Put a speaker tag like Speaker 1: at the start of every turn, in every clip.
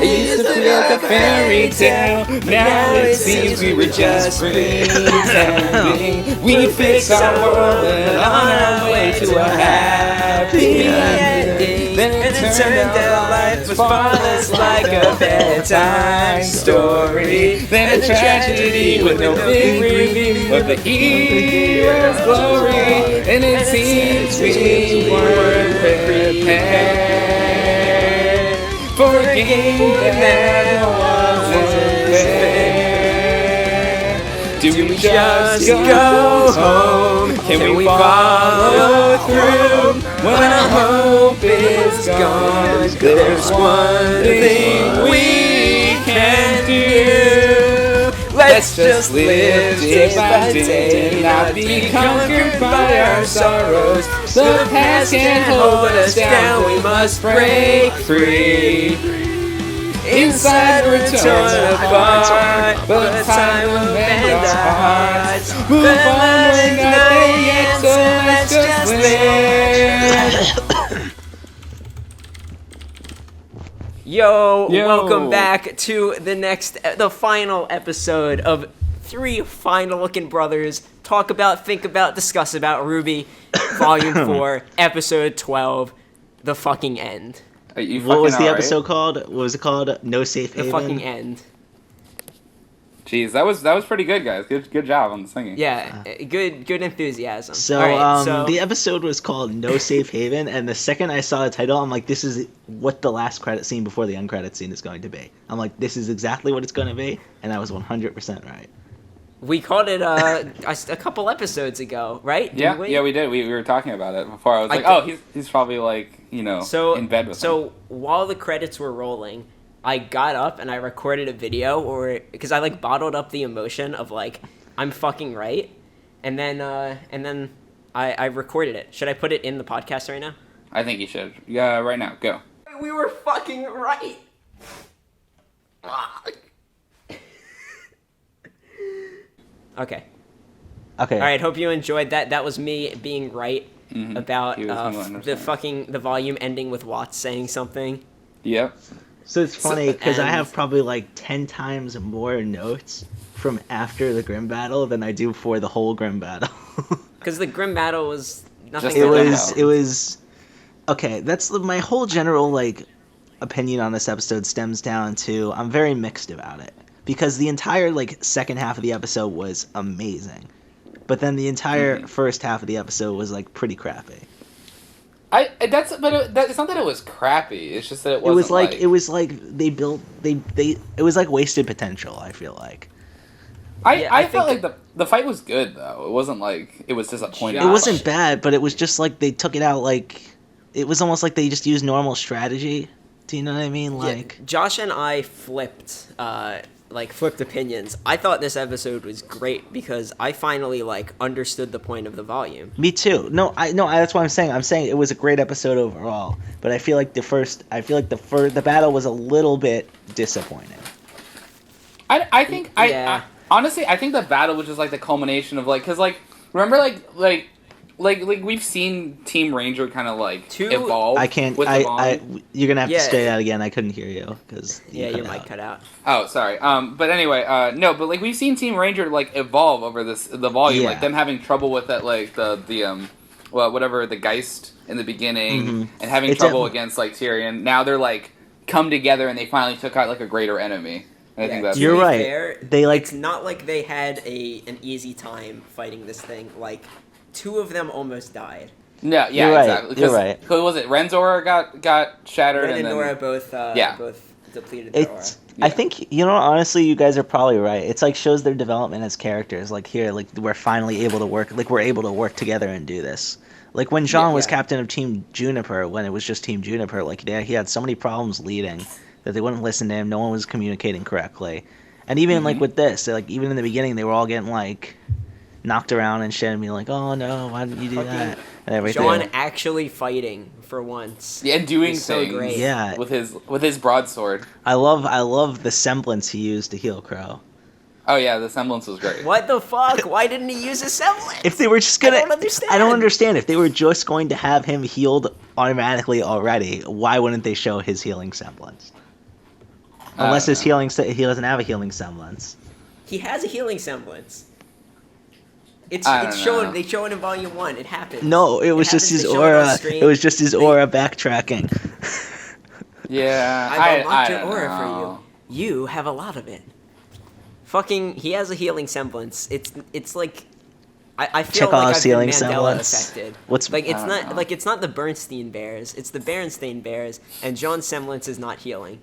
Speaker 1: It used to feel like a fairy tale. Now it seems we were just pretending. We fix our world and on our way to a happy ending. Then it turned out life was far less like a bedtime story than a tragedy with no big reveal but the hero's glory. And it seems we weren't prepared for a game that wasn't fair. Do we just go home? Can we follow through when our hope is gone? There's one thing we can do. Let's just live day by day and not be conquered by our sorrows. The past can't hold us down, we must break free. Inside we're torn apart, but time will mend our hearts. Move on, we're not there yet, so let's just live. Yo, welcome back to the final episode of Three Final-Looking Brothers Talk About, Think About, Discuss About RWBY, Volume 4, Episode 12, The Fucking End.
Speaker 2: What was the episode called? What was it called? No Safe Haven?
Speaker 1: The Fucking End.
Speaker 3: Jeez, that was pretty good, guys. Good job on the singing.
Speaker 1: Yeah, good enthusiasm.
Speaker 2: So, the episode was called No Safe Haven, and the second I saw the title, I'm like, this is what the last credit scene before the end credit scene is going to be. I'm like, this is exactly what it's going to be, and I was 100% right.
Speaker 1: We called it a couple episodes ago, right?
Speaker 3: Yeah, we did. We were talking about it before. I was like, he's probably like, in bed with him.
Speaker 1: So while the credits were rolling, I got up and I recorded a video, because I like bottled up the emotion of like, I'm fucking right, and then I recorded it. Should I put it in the podcast right now?
Speaker 3: I think you should. Yeah, right now, go.
Speaker 1: We were fucking right. Okay. All right. Hope you enjoyed that. That was me being right about the volume ending with Watts saying something.
Speaker 3: Yep.
Speaker 2: So it's funny because I have probably like 10 times more notes from after the Grim battle than I do for the whole Grim battle.
Speaker 1: Because the Grim battle was nothing.
Speaker 2: It was okay. That's my whole general like opinion on this episode stems down to I'm very mixed about it. Because the entire like second half of the episode was amazing, but then the entire first half of the episode was like pretty crappy.
Speaker 3: It's not that it was crappy. It's just that it was like wasted potential. I feel like.
Speaker 1: I
Speaker 3: felt like the fight was good though. It wasn't like it was disappointing.
Speaker 2: It wasn't bad, but it was just like they took it out like it was almost like they just used normal strategy. Do you know what I mean? Like
Speaker 1: Josh and I flipped opinions. I thought this episode was great because I finally understood the point of the volume.
Speaker 2: Me too. No, that's what I'm saying. I'm saying it was a great episode overall, but I feel like the battle was a little bit disappointing.
Speaker 3: Honestly, I think the battle was just the culmination of because remember we've seen Team Ranger kind of evolve.
Speaker 2: I can't. You're gonna have to say that again. I couldn't hear you because
Speaker 1: your mic cut out.
Speaker 3: Oh, sorry. But anyway, no. But we've seen Team Ranger evolve over the volume.
Speaker 2: Yeah.
Speaker 3: Them having trouble with that the Geist in the beginning and having trouble against Tyrion. Now they're come together and they finally took out a greater enemy. And I think that's
Speaker 2: you're right.
Speaker 1: Fair, it's not like they had an easy time fighting this thing. Two of them almost died.
Speaker 3: Yeah,
Speaker 2: you're
Speaker 3: exactly.
Speaker 2: You're right.
Speaker 3: Who was it? Renzor got shattered,
Speaker 1: Ren and Nora both depleted their aura.
Speaker 2: I think honestly, you guys are probably right. It's shows their development as characters. Here, we're finally able to work. We're able to work together and do this. When Jean was captain of Team Juniper, when it was just Team Juniper, he had so many problems leading that they wouldn't listen to him. No one was communicating correctly, and even with this, even in the beginning, they were all getting knocked around and shit and be oh no, why didn't you do that? And everything.
Speaker 1: John actually fighting for once.
Speaker 3: Yeah, and doing
Speaker 1: so
Speaker 3: things.
Speaker 1: Great.
Speaker 3: Yeah. With his broadsword.
Speaker 2: I love the semblance he used to heal Crow.
Speaker 3: Oh yeah, the semblance was great.
Speaker 1: What the fuck? Why didn't he use a semblance?
Speaker 2: If they were just gonna,
Speaker 1: I don't understand.
Speaker 2: I don't understand. If they were just going to have him healed automatically already, why wouldn't they show his healing semblance? Unless his he doesn't have a healing semblance.
Speaker 1: He has a healing semblance. It's
Speaker 3: know.
Speaker 1: shown. They show it in Volume 1. It happens.
Speaker 2: No, it was just his aura. It was just his aura backtracking.
Speaker 3: Yeah,
Speaker 1: I've unlocked
Speaker 3: I
Speaker 1: your
Speaker 3: don't
Speaker 1: aura
Speaker 3: know.
Speaker 1: for you. You have a lot of it. Fucking, he has a healing semblance. It's like, I feel like
Speaker 2: Chekhov's
Speaker 1: I've been
Speaker 2: healing
Speaker 1: Mandela
Speaker 2: semblance.
Speaker 1: affected.
Speaker 2: What's
Speaker 1: Like it's
Speaker 3: I
Speaker 1: not
Speaker 3: don't know.
Speaker 1: like it's not the Bernstein Bears. It's the Berenstain Bears, and John's semblance is not healing.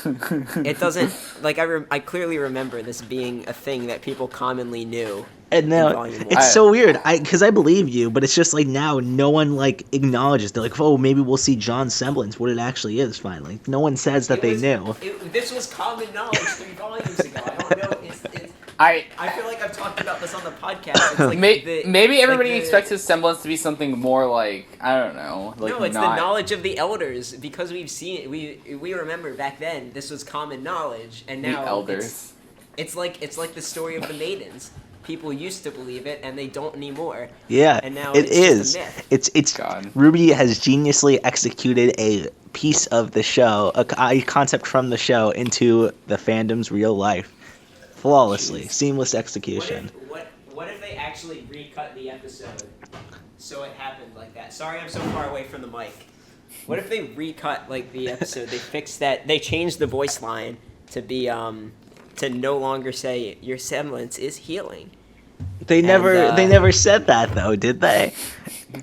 Speaker 1: It doesn't like I clearly remember this being a thing that people commonly knew.
Speaker 2: And now
Speaker 1: in Volume 1.
Speaker 2: it's so weird. Because I believe you, but it's just like now no one like acknowledges. They're like, oh, maybe we'll see John's semblance, what it actually is. Finally, no one says that they knew.
Speaker 1: This was common knowledge 3 volumes ago. I don't know. I feel like I've talked about this on the podcast. It's like
Speaker 3: maybe everybody
Speaker 1: like
Speaker 3: expects his semblance to be something more like, I don't know. Like
Speaker 1: no, it's
Speaker 3: not...
Speaker 1: the knowledge of the elders because we've seen it. We remember back then this was common knowledge, and now
Speaker 3: the elders.
Speaker 1: It's like the story of the maidens. People used to believe it, and they don't anymore.
Speaker 2: Yeah,
Speaker 1: and now
Speaker 2: it
Speaker 1: it's
Speaker 2: is.
Speaker 1: Just a myth.
Speaker 2: It's
Speaker 3: God.
Speaker 2: RWBY has geniusly executed a piece of the show, a concept from the show, into the fandom's real life, flawlessly, seamless execution.
Speaker 1: What if they actually recut the episode so it happened like that? Sorry, I'm so far away from the mic. What if they recut like the episode? They fixed that. They changed the voice line to be to no longer say your semblance is healing.
Speaker 2: They never said that though, did they?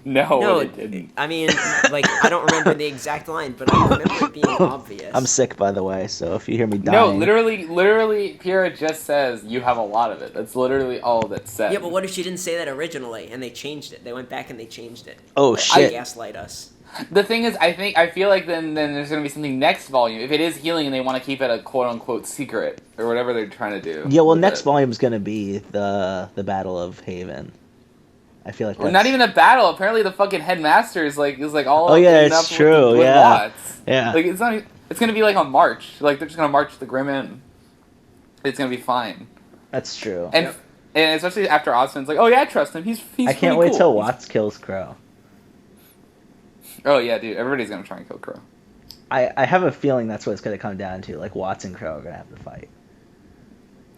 Speaker 3: No, it didn't.
Speaker 1: I mean, like I don't remember the exact line, but I remember it being obvious.
Speaker 2: I'm sick, by the way, so if you hear me dying.
Speaker 3: No, literally, Kira just says you have a lot of it. That's literally all that's said.
Speaker 1: Yeah, but what if she didn't say that originally and they changed it? They went back and they changed it.
Speaker 2: Oh shit!
Speaker 1: Gaslight us.
Speaker 3: The thing is, I feel like then there's gonna be something next volume. If it is healing and they want to keep it a quote unquote secret or whatever they're trying to do.
Speaker 2: Yeah, well, next volume's gonna be the Battle of Haven. I feel like that's...
Speaker 3: Well, not even a battle. Apparently, the fucking headmaster is like all.
Speaker 2: Oh yeah,
Speaker 3: up
Speaker 2: it's true.
Speaker 3: with
Speaker 2: Yeah,
Speaker 3: Watts.
Speaker 2: yeah.
Speaker 3: Like it's not. It's gonna be like on March. Like they're just gonna march the Grim in. It's gonna be fine.
Speaker 2: That's true.
Speaker 3: And especially after Osmond's like, oh yeah, I trust him. He's
Speaker 2: I can't wait till Watts kills Crow.
Speaker 3: Oh yeah, dude. Everybody's gonna try and kill Crow.
Speaker 2: I have a feeling that's what it's gonna come down to. Like Watts and Crow are gonna have to fight.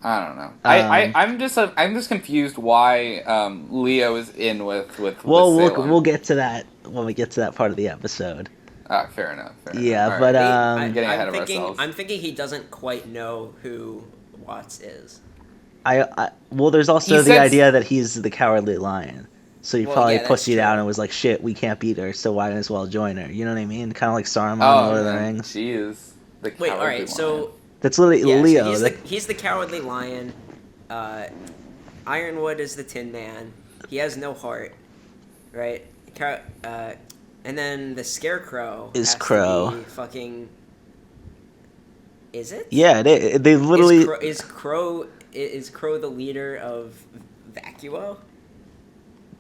Speaker 3: I don't know. I'm just confused why Leo is in with.
Speaker 2: Well,
Speaker 3: with Salem.
Speaker 2: we'll get to that when we get to that part of the episode.
Speaker 3: Fair enough.
Speaker 2: Yeah,
Speaker 3: All
Speaker 2: but
Speaker 3: right. Getting ahead of ourselves.
Speaker 1: I'm thinking he doesn't quite know who Watts is.
Speaker 2: Well, there's also the idea that he's the Cowardly Lion. So he probably pushed you down and was like, shit, we can't beat her, so why not as well join her? You know what I mean? Kind of like Saruman in Lord of the Rings.
Speaker 3: She is the Cowardly
Speaker 1: Wait, alright,
Speaker 3: Lion.
Speaker 1: so...
Speaker 2: That's literally Leo.
Speaker 1: So he's the Cowardly Lion. Ironwood is the Tin Man. He has no heart, right? And then the Scarecrow
Speaker 2: is
Speaker 1: has
Speaker 2: Crow.
Speaker 1: To be fucking... Is it?
Speaker 2: Yeah, they literally...
Speaker 1: Is Crow the leader of Vacuo?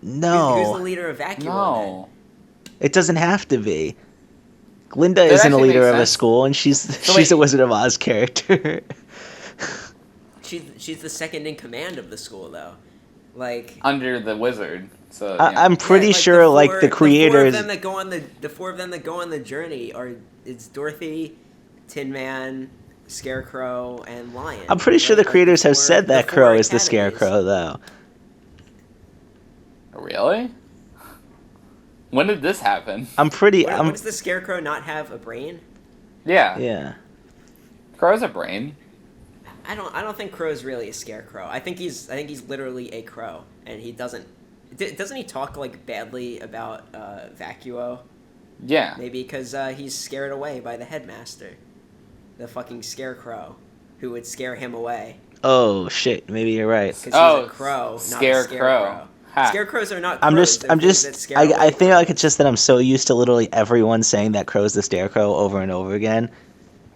Speaker 2: No.
Speaker 1: Who's the leader of Vacuo?
Speaker 3: No.
Speaker 1: Then?
Speaker 2: It doesn't have to be. Glinda isn't a leader of a school, and she's a Wizard of Oz character.
Speaker 1: She's the second in command of the school, though. Like
Speaker 3: under the wizard. So
Speaker 2: I'm pretty sure, the creators.
Speaker 1: The 4 of them that go on the journey it's Dorothy, Tin Man, Scarecrow, and Lion.
Speaker 2: I'm pretty sure the creators have said that Crow is the Scarecrow, though.
Speaker 3: Really? When did this happen?
Speaker 1: Does the Scarecrow not have a brain?
Speaker 3: Yeah.
Speaker 2: Yeah.
Speaker 3: Crow has a brain.
Speaker 1: I don't think Crow's really a scarecrow. I think he's literally a crow, and he doesn't he talk like badly about Vacuo?
Speaker 3: Yeah.
Speaker 1: Maybe because he's scared away by the headmaster, the fucking scarecrow, who would scare him away.
Speaker 2: Oh shit! Maybe you're right.
Speaker 1: Because he's a crow, not a scarecrow.
Speaker 3: Ha.
Speaker 1: Scarecrows are not crows.
Speaker 2: I think like it's just that I'm so used to literally everyone saying that Crow's the Scarecrow over and over again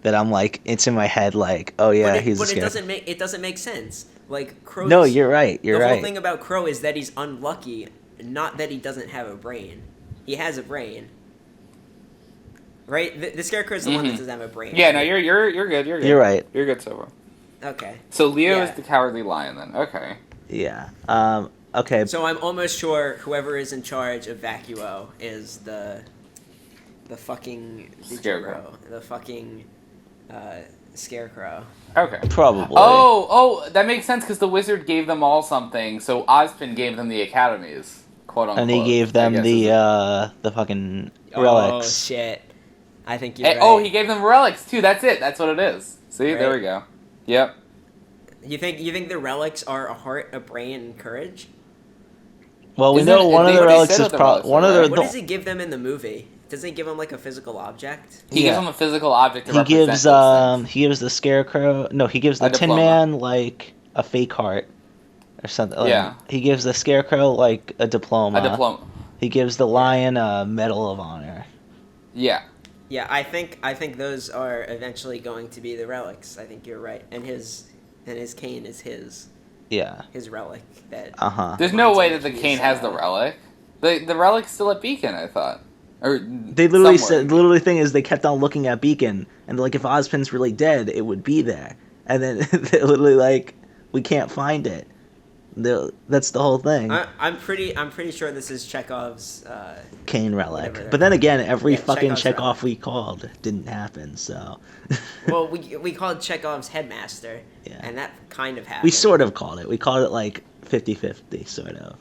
Speaker 2: that I'm like, it's in my head like, oh yeah, he's the Scarecrow.
Speaker 1: But it doesn't make sense. Like Crow.
Speaker 2: No, you're right.
Speaker 1: The whole thing about Crow is that he's unlucky, not that he doesn't have a brain. He has a brain. Right? The Scarecrow is the one that doesn't have a brain.
Speaker 3: Yeah, no, you're good. You're good.
Speaker 2: You're right.
Speaker 3: You're good so far.
Speaker 4: Okay.
Speaker 3: So Leo
Speaker 4: Yeah.
Speaker 3: is the cowardly lion then. Okay.
Speaker 2: Yeah. Okay.
Speaker 4: So I'm almost sure whoever is in charge of Vacuo is the fucking
Speaker 3: Scarecrow.
Speaker 4: the fucking scarecrow.
Speaker 3: Okay.
Speaker 2: Probably.
Speaker 3: Oh, that makes sense because the wizard gave them all something. So Ozpin gave them the academies, quote unquote.
Speaker 2: And he gave them the fucking relics.
Speaker 4: Oh shit! I think you're right.
Speaker 3: Oh, he gave them relics too. That's it. That's what it is. See, there
Speaker 4: Right.
Speaker 3: we go. Yep.
Speaker 4: You think the relics are a heart, a brain, and courage?
Speaker 2: Well, we
Speaker 3: Isn't
Speaker 2: know
Speaker 3: it-
Speaker 2: one of
Speaker 3: they-
Speaker 2: the
Speaker 3: they
Speaker 2: relics
Speaker 3: said
Speaker 2: is
Speaker 3: what the
Speaker 2: probably
Speaker 3: relics
Speaker 2: one
Speaker 3: are,
Speaker 2: of the.
Speaker 3: right?
Speaker 4: What does he give them in the movie? Doesn't he give them like a physical object?
Speaker 3: He gives them a physical object to
Speaker 2: He
Speaker 3: represent
Speaker 2: gives
Speaker 3: those things.
Speaker 2: he gives the scarecrow. No, he gives the
Speaker 3: A
Speaker 2: Tin
Speaker 3: diploma.
Speaker 2: Man like a fake heart or something.
Speaker 3: Yeah.
Speaker 2: He gives the scarecrow like a diploma.
Speaker 3: A diploma.
Speaker 2: He gives the lion a medal of honor.
Speaker 3: Yeah.
Speaker 4: Yeah, I think those are eventually going to be the relics. I think you're right, and his cane is his
Speaker 2: Yeah.
Speaker 4: relic. That
Speaker 3: There's no way that
Speaker 4: reminds
Speaker 3: the
Speaker 4: him of
Speaker 3: cane
Speaker 4: his,
Speaker 3: has the relic. The relic's still at Beacon, I thought. Or
Speaker 2: They literally
Speaker 3: somewhere.
Speaker 2: said the literally thing is they kept on looking at Beacon and like if Ozpin's really dead, it would be there. And then they're literally like, we can't find it. That's the whole thing.
Speaker 4: I'm pretty sure this is Chekhov's.
Speaker 2: Cane
Speaker 4: whatever
Speaker 2: relic.
Speaker 4: they're
Speaker 2: But then
Speaker 4: called.
Speaker 2: again, every
Speaker 4: Yeah,
Speaker 2: fucking
Speaker 4: Chekhov's
Speaker 2: check off
Speaker 4: relic.
Speaker 2: we called didn't happen, so
Speaker 4: Well, we called Chekhov's headmaster,
Speaker 2: Yeah.
Speaker 4: and that kind of happened.
Speaker 2: we sort of called it. We called it like 50-50, sort of.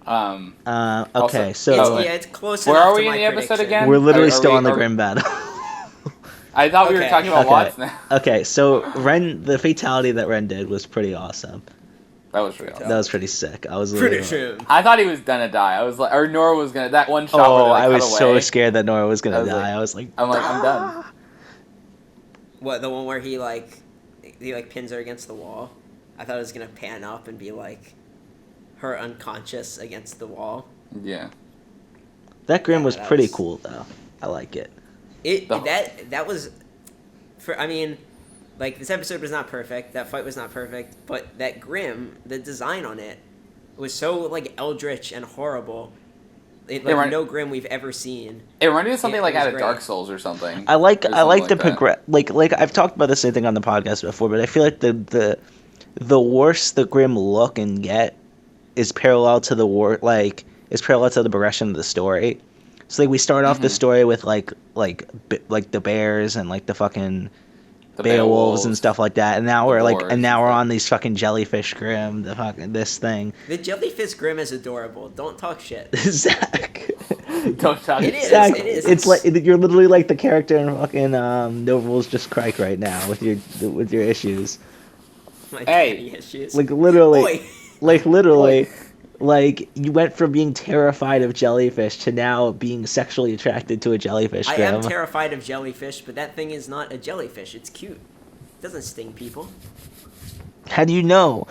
Speaker 2: Okay,
Speaker 3: Also-
Speaker 2: so
Speaker 4: It's close
Speaker 3: Where
Speaker 4: enough
Speaker 3: are
Speaker 4: to
Speaker 3: we in
Speaker 4: my
Speaker 3: the episode
Speaker 4: prediction.
Speaker 3: again?
Speaker 2: we're literally
Speaker 3: Are
Speaker 2: still
Speaker 3: we-
Speaker 2: on the
Speaker 3: are we-
Speaker 2: Grim battle.
Speaker 3: I thought we were
Speaker 4: Okay.
Speaker 3: talking about
Speaker 2: Okay.
Speaker 3: Watts now.
Speaker 2: Okay, so the fatality that Ren did was pretty awesome.
Speaker 3: That was real.
Speaker 2: That was pretty sick. I was
Speaker 4: Finish
Speaker 2: literally,
Speaker 4: him.
Speaker 3: I thought he was gonna die. I was like, or Nora was gonna. That one shot.
Speaker 2: Oh,
Speaker 3: where they, like,
Speaker 2: I was
Speaker 3: cut
Speaker 2: so
Speaker 3: away,
Speaker 2: scared that Nora was
Speaker 3: I
Speaker 2: gonna
Speaker 3: was
Speaker 2: die.
Speaker 3: like-
Speaker 2: I was like,
Speaker 3: I'm like, I'm done.
Speaker 4: What, the one where he pins her against the wall? I thought it was gonna pan up and be like her unconscious against the wall.
Speaker 3: Yeah.
Speaker 2: that Grim was
Speaker 4: that
Speaker 2: pretty
Speaker 4: was-
Speaker 2: cool though. I like it.
Speaker 4: That was like this episode was not perfect, that fight was not perfect, but that Grim, the design on it was so like eldritch and horrible. No Grim we've ever seen.
Speaker 3: It reminded me of something
Speaker 4: It
Speaker 3: like
Speaker 4: was
Speaker 3: out of
Speaker 4: great.
Speaker 3: Dark Souls or something.
Speaker 2: I like
Speaker 3: Or
Speaker 2: the
Speaker 3: something that.
Speaker 2: progress. Like I've talked about the same thing on the podcast before, but I feel like the worse the Grim look and get is parallel to is parallel to the progression of the story. So like we start off the story with like the bears and like the fucking
Speaker 3: The
Speaker 2: Beowulfs and stuff like that, and now
Speaker 3: the
Speaker 2: we're like
Speaker 3: boars
Speaker 2: and now
Speaker 3: and
Speaker 2: we're
Speaker 3: stuff.
Speaker 2: on these fucking jellyfish Grim, the fucking this thing.
Speaker 4: The jellyfish Grim is adorable. Don't talk shit.
Speaker 2: Zack.
Speaker 3: Don't talk.
Speaker 4: It is.
Speaker 2: Zack,
Speaker 4: It is.
Speaker 2: it's like you're literally like the character in fucking No Rules Just Crike right now with your issues.
Speaker 4: My
Speaker 3: Hey.
Speaker 4: daddy issues.
Speaker 2: Like literally,
Speaker 4: Boy.
Speaker 2: like literally, like you went from being terrified of jellyfish to now being sexually attracted to a jellyfish.
Speaker 4: I am
Speaker 2: Grim.
Speaker 4: terrified of jellyfish, but that thing is not a jellyfish. It's cute. It doesn't sting people.
Speaker 2: How do you know?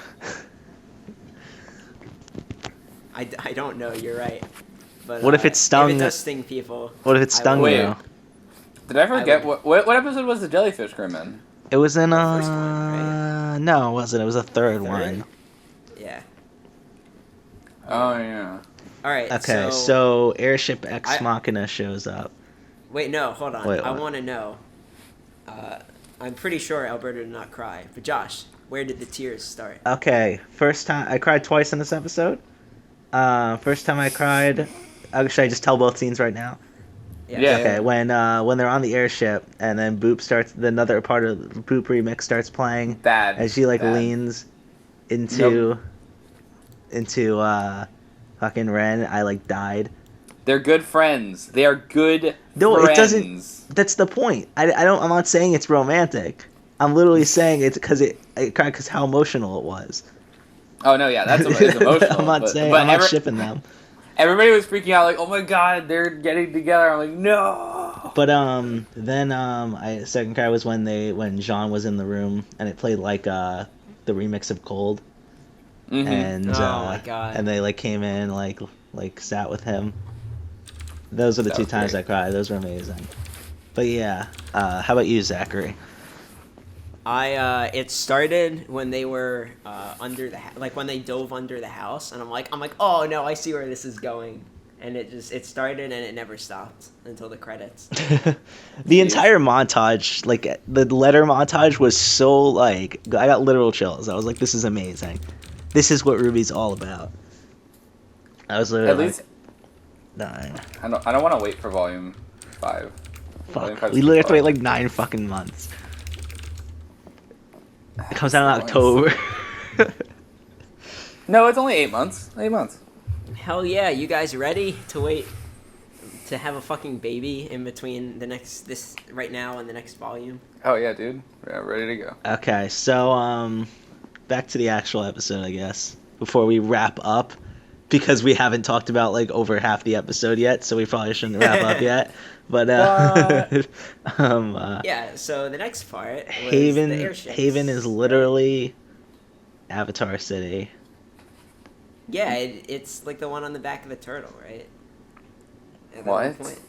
Speaker 4: I don't know. You're right. But
Speaker 2: What if it stung-
Speaker 4: If it does sting people.
Speaker 2: What if it stung
Speaker 3: Wait.
Speaker 2: you?
Speaker 3: Did I forget
Speaker 4: would-
Speaker 3: what episode was the jellyfish Grim in?
Speaker 2: It was in
Speaker 4: first one, right?
Speaker 2: No, it wasn't. It was a third one.
Speaker 4: Yeah.
Speaker 3: Oh yeah.
Speaker 4: All right.
Speaker 2: Okay, so Airship Ex
Speaker 4: I-
Speaker 2: Machina shows up.
Speaker 4: Wait, no, hold on.
Speaker 2: Wait,
Speaker 4: I
Speaker 2: what?
Speaker 4: want to know. I'm pretty sure Alberto did not cry. But Josh, where did the tears start?
Speaker 2: Okay, first time I cried twice in this episode. First time I cried. Should I just tell both scenes right now?
Speaker 3: Yeah.
Speaker 2: Okay, when they're on the airship and then Boop starts, another part of the Boop remix starts playing,
Speaker 3: Bad.
Speaker 2: and she like
Speaker 3: Bad.
Speaker 2: leans into fucking Ren. I like died.
Speaker 3: They're good friends. They are good
Speaker 2: No,
Speaker 3: friends.
Speaker 2: it doesn't. That's the point. I don't. I'm not saying it's romantic. I'm literally saying it's because I cried because how emotional it was.
Speaker 3: Oh no, yeah, it's emotional.
Speaker 2: I'm not
Speaker 3: but,
Speaker 2: saying
Speaker 3: but
Speaker 2: I'm not shipping them.
Speaker 3: Everybody was freaking out, like, "Oh my god, they're getting together!" I'm like, "No!"
Speaker 2: But then I second cry was when Jean was in the room and it played like the remix of Cold,
Speaker 3: Mhm.
Speaker 2: and
Speaker 4: Oh my God.
Speaker 2: and they like came in like sat with him. Those are the
Speaker 3: That
Speaker 2: two
Speaker 3: was
Speaker 2: times
Speaker 3: great.
Speaker 2: I cried. Those were amazing. But yeah, how about you, Zachary?
Speaker 4: It started when they were under the when they dove under the house, and I'm like, oh no, I see where this is going, and it started and it never stopped until the credits.
Speaker 2: The entire montage, like the letter montage, was so like I got literal chills. I was like, this is amazing. This is what RWBY's all about. I was literally
Speaker 3: At least
Speaker 2: dying.
Speaker 3: I don't want to wait for Volume 5.
Speaker 2: Fuck. We literally have to wait like 9 fucking months. It comes out in October.
Speaker 3: No, it's only 8 months. 8 months.
Speaker 4: Hell yeah, you guys ready to wait to have a fucking baby in between this right now and the next volume?
Speaker 3: Oh yeah, dude. Yeah, ready to go.
Speaker 2: Okay, so back to the actual episode, I guess. Before we wrap up, because we haven't talked about like over half the episode yet, so we probably shouldn't wrap up yet. But
Speaker 4: yeah, so the next part was
Speaker 2: Haven
Speaker 4: the airships.
Speaker 2: Haven is literally Avatar City.
Speaker 4: Yeah, it's like the one on the back of the turtle, right? At that
Speaker 3: What?
Speaker 4: point.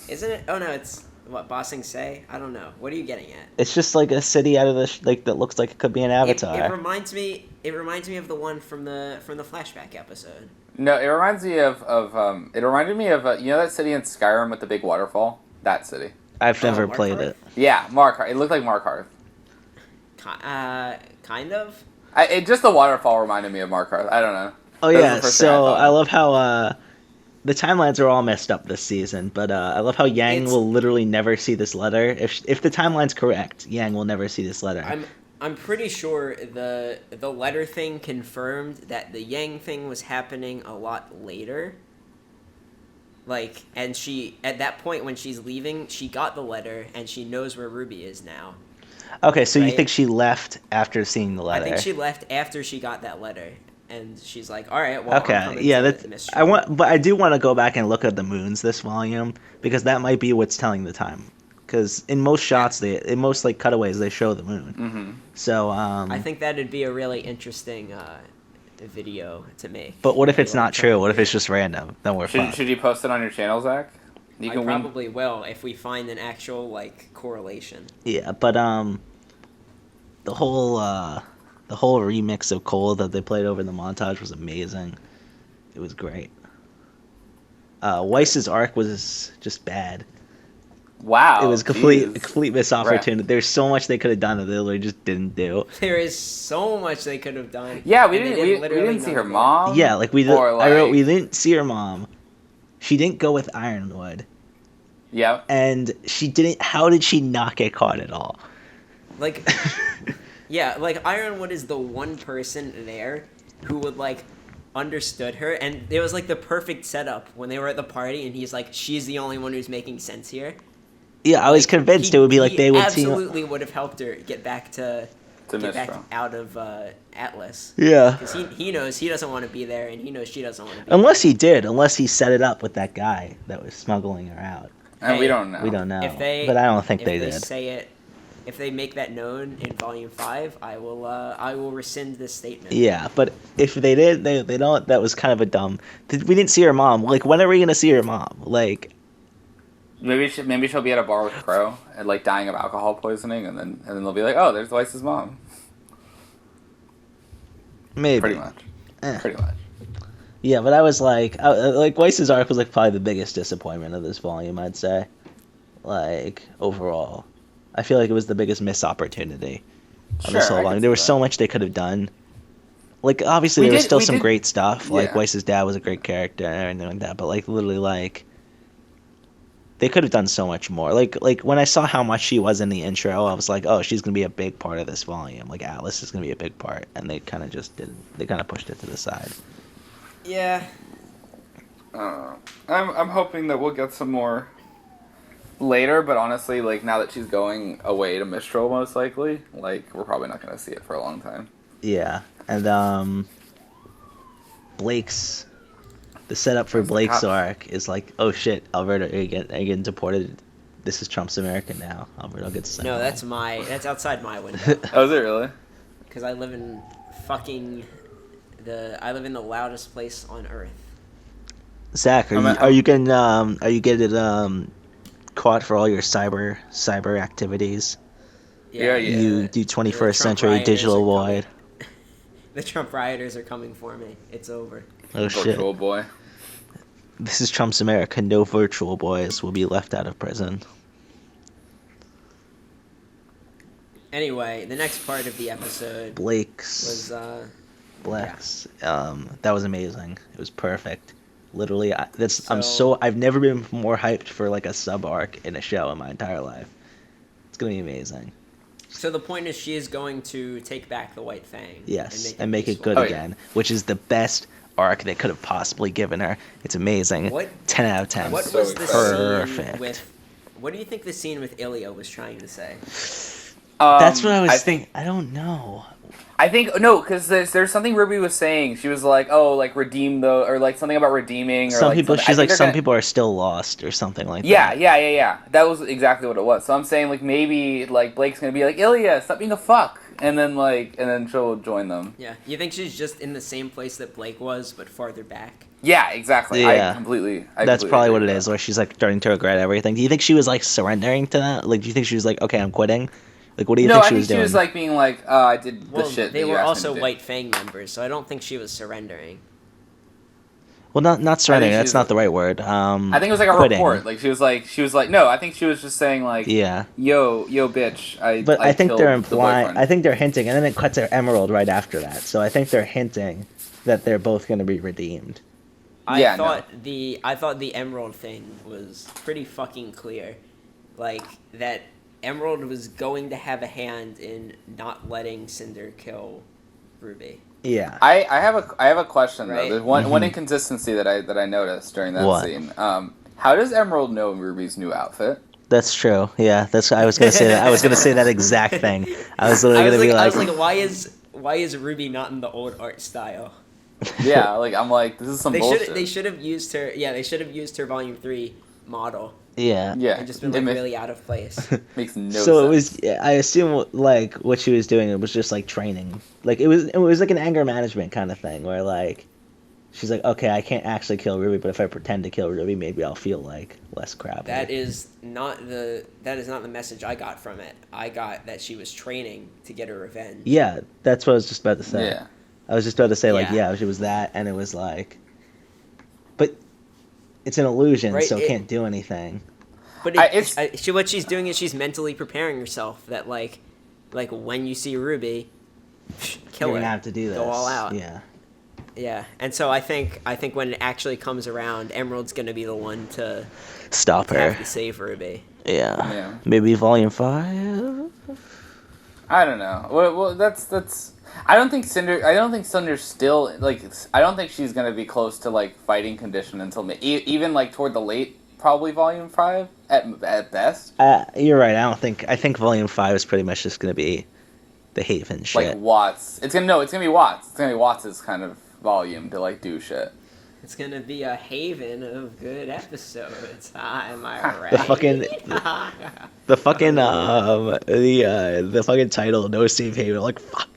Speaker 4: Isn't it? Oh no, it's what Bossing Say? I don't know. What are you getting at?
Speaker 2: It's just like a city out of the like that looks like it could be an Avatar.
Speaker 4: It reminds me. It reminds me of the one from the flashback episode.
Speaker 3: No, it reminds me of it reminded me of you know that city in Skyrim with the big waterfall? That city.
Speaker 2: I've never
Speaker 4: Markarth?
Speaker 2: played it.
Speaker 3: Yeah, Markarth. It looked like Markarth.
Speaker 4: Kind of.
Speaker 3: Just the waterfall reminded me of Markarth. I don't know.
Speaker 2: Oh yeah, so I love how the timelines are all messed up this season, but I love how Yang will literally never see this letter. If the timeline's correct, Yang will never see this letter.
Speaker 4: I'm pretty sure the letter thing confirmed that the Yang thing was happening a lot later. Like, and she at that point when she's leaving, she got the letter and she knows where RWBY is now.
Speaker 2: Okay, so
Speaker 4: right?
Speaker 2: you think she left after seeing the letter?
Speaker 4: I think she left after she got that letter. And she's like, "All right, well,
Speaker 2: okay, yeah, that's. But I do want to go back and look at the moons this volume because that might be what's telling the time. Because in most shots, in most like cutaways, they show the moon.
Speaker 3: Mm-hmm.
Speaker 2: So
Speaker 4: I think that'd be a really interesting video to make.
Speaker 2: But what if it's not true? What if it's just random? Then we're fucked.
Speaker 3: Should you post it on your channel, Zach?
Speaker 4: I probably will if we find an actual like correlation.
Speaker 2: Yeah, but the whole remix of Cold that they played over the montage was amazing. It was great. Weiss's arc was just bad.
Speaker 3: Wow.
Speaker 2: It was a complete missed opportunity. There's so much they could have done that they literally just didn't do.
Speaker 4: There is so much they could have done.
Speaker 3: Yeah, we didn't see her mom.
Speaker 2: Yeah, like we did. I wrote we didn't see her mom. She didn't go with Ironwood.
Speaker 3: Yeah.
Speaker 2: And she didn't. How did she not get caught at all?
Speaker 4: Like, yeah, like Ironwood is the one person there who would like understood her, and it was like the perfect setup when they were at the party, and he's like, "She's the only one who's making sense here."
Speaker 2: Yeah, I was convinced it would be like they would see.
Speaker 4: Absolutely would have helped her get back out of Atlas.
Speaker 2: Yeah,
Speaker 4: because he knows he doesn't want to be there, and he knows she doesn't want to be.
Speaker 2: Unless he set it up with that guy that was smuggling her out.
Speaker 3: And we don't know.
Speaker 2: We don't know.
Speaker 4: But
Speaker 2: I don't think they did.
Speaker 4: If they make that known in Volume 5, I will rescind this statement.
Speaker 2: Yeah, but if they did, they don't. That was kind of a dumb. We didn't see her mom. Like, when are we gonna see her mom? Like,
Speaker 3: maybe she'll be at a bar with Crow and like dying of alcohol poisoning, and then they'll be like, oh, there's Weiss's mom.
Speaker 2: Maybe.
Speaker 3: Pretty much. Pretty much.
Speaker 2: Yeah, but I was like Weiss's arc was like probably the biggest disappointment of this volume, I'd say. Like, overall. I feel like it was the biggest missed opportunity on this whole volume. There was so much they could have done. Like, obviously, there was still some great stuff. Yeah. Like, Weiss's dad was a great character and everything like that. But, like, literally, like, they could have done so much more. Like when I saw how much she was in the intro, I was like, oh, she's going to be a big part of this volume. Like, Atlas is going to be a big part. And they kind of just didn't. They kind of pushed it to the side.
Speaker 4: Yeah.
Speaker 3: I'm hoping that we'll get some more later, but honestly, like, now that she's going away to Mistral, most likely, like, we're probably not going to see it for a long time.
Speaker 2: Yeah, and the setup for Blake's arc is like, oh shit, Alberto, are you getting deported? This is Trump's America now. Alberto gets sent.
Speaker 4: No, that's outside my window.
Speaker 3: Oh, is it really?
Speaker 4: Because I live in I live in the loudest place on Earth.
Speaker 2: Zach, are you getting caught for all your cyber activities?
Speaker 3: Yeah.
Speaker 2: You do 21st century digital void.
Speaker 4: The Trump rioters are coming for me. It's over.
Speaker 2: Oh shit.
Speaker 3: Virtual boy.
Speaker 2: This is Trump's America. No virtual boys will be left out of prison.
Speaker 4: Anyway, the next part of the episode
Speaker 2: Blake's.
Speaker 4: was
Speaker 2: Blake's. That was amazing. It was perfect. Literally,
Speaker 4: So-
Speaker 2: I've never been more hyped for like a sub arc in a show in my entire life. It's gonna be amazing.
Speaker 4: So the point is, she is going to take back the White Fang.
Speaker 2: Yes, and make it
Speaker 4: peaceful.
Speaker 2: good
Speaker 3: Oh, yeah.
Speaker 2: again, which is the best arc they could have possibly given her. It's amazing.
Speaker 4: What-
Speaker 2: 10 out of 10.
Speaker 4: What
Speaker 3: So
Speaker 4: was the
Speaker 2: Perfect.
Speaker 4: scene with? What do you think the scene with Ilya was trying to say?
Speaker 2: That's what I was
Speaker 3: I
Speaker 2: thinking. I don't know.
Speaker 3: I think no, because there's something Ruby was saying. She was like, "Oh, like redeem the," or like something about redeeming. Or
Speaker 2: Some
Speaker 3: like
Speaker 2: people,
Speaker 3: something.
Speaker 2: she's
Speaker 3: I think
Speaker 2: like,
Speaker 3: they're
Speaker 2: some
Speaker 3: gonna-
Speaker 2: people are still lost or something like
Speaker 3: Yeah,
Speaker 2: that.
Speaker 3: yeah. That was exactly what it was. So I'm saying like maybe like Blake's gonna be like, "Ilya, stop being a fuck," and then she'll join them.
Speaker 4: Yeah, you think she's just in the same place that Blake was, but farther back?
Speaker 3: Yeah, exactly.
Speaker 2: Yeah.
Speaker 3: I completely.
Speaker 2: That's probably
Speaker 3: agree
Speaker 2: what it
Speaker 3: with
Speaker 2: is,
Speaker 3: that.
Speaker 2: where she's like starting to regret everything. Do you think she was like surrendering to that? Like, do you think she was like, okay, I'm quitting? Like, what do you
Speaker 3: No,
Speaker 2: think
Speaker 3: I
Speaker 2: she
Speaker 3: think
Speaker 2: was
Speaker 3: she
Speaker 2: doing?
Speaker 3: was like being like, "I did
Speaker 4: Well,
Speaker 3: the shit."
Speaker 4: they
Speaker 3: that you
Speaker 4: were
Speaker 3: asked me
Speaker 4: also
Speaker 3: to do."
Speaker 4: White Fang members, so I don't think she was surrendering.
Speaker 2: Well, not surrendering.
Speaker 3: she
Speaker 2: That's
Speaker 3: was-
Speaker 2: not the right word.
Speaker 3: I think it was like a
Speaker 2: quitting.
Speaker 3: report. Like she was like, no, I think she was just saying like,
Speaker 2: Yeah,
Speaker 3: yo, bitch.
Speaker 2: but I think
Speaker 3: killed
Speaker 2: they're
Speaker 3: the
Speaker 2: implying.
Speaker 3: boyfriend."
Speaker 2: I think they're hinting, and then it cuts to Emerald right after that. So I think they're hinting that they're both going to be redeemed.
Speaker 3: Yeah,
Speaker 4: I thought the Emerald thing was pretty fucking clear, like that Emerald was going to have a hand in not letting Cinder kill Ruby.
Speaker 2: Yeah.
Speaker 3: I have a question
Speaker 4: Right.
Speaker 3: though. There's one
Speaker 2: Mhm.
Speaker 3: inconsistency that I noticed during that
Speaker 2: What?
Speaker 3: scene. How does Emerald know Ruby's new outfit?
Speaker 2: That's true. Yeah, I was gonna say that. I was gonna say that exact thing. I was literally gonna be
Speaker 4: I
Speaker 2: like,
Speaker 4: was like, why is Ruby not in the old art style?
Speaker 3: Yeah, like I'm like, this is some bullshit.
Speaker 4: They should have used her. Yeah, they should have used her Volume 3 model
Speaker 2: yeah.
Speaker 3: Yeah,
Speaker 4: and just been
Speaker 3: it
Speaker 4: like
Speaker 3: ma-
Speaker 4: really out of place.
Speaker 3: makes no
Speaker 2: So it
Speaker 3: sense.
Speaker 2: was. I assume like what she was doing. It was just like training. Like it was like an anger management kind of thing where like she's like, okay, I can't actually kill Ruby, but if I pretend to kill Ruby, maybe I'll feel like less crappy.
Speaker 4: That is not the message I got from it. I got that she was training to get her revenge.
Speaker 2: Yeah, that's what I was just about to say.
Speaker 3: Yeah.
Speaker 2: I was just about to say like,
Speaker 4: Yeah.
Speaker 2: yeah, it was that, and it was like, but it's an illusion,
Speaker 4: Right,
Speaker 2: so it
Speaker 4: it-
Speaker 2: can't do anything.
Speaker 4: But what she's doing is she's mentally preparing herself that like when you see Ruby, kill
Speaker 2: You're
Speaker 4: her.
Speaker 2: gonna have to do this.
Speaker 4: Go all out.
Speaker 2: Yeah.
Speaker 4: Yeah, and so I think when it actually comes around, Emerald's gonna be the one to
Speaker 2: Stop
Speaker 4: have
Speaker 2: her.
Speaker 4: to save Ruby.
Speaker 2: Yeah.
Speaker 3: Yeah.
Speaker 2: Maybe Volume 5.
Speaker 3: I don't know. Well, that's. I don't think Cinder's still like. I don't think she's gonna be close to like fighting condition until even like toward the late probably Volume 5 at best.
Speaker 2: You're right. I think Volume 5 is pretty much just gonna be the Haven shit.
Speaker 3: Like Watts. It's gonna be Watts. It's gonna be Watts' kind of volume to like do shit.
Speaker 4: It's gonna be a haven of good episodes. Am I right?
Speaker 2: The fucking the fucking title, No Safe Haven. Like fuck.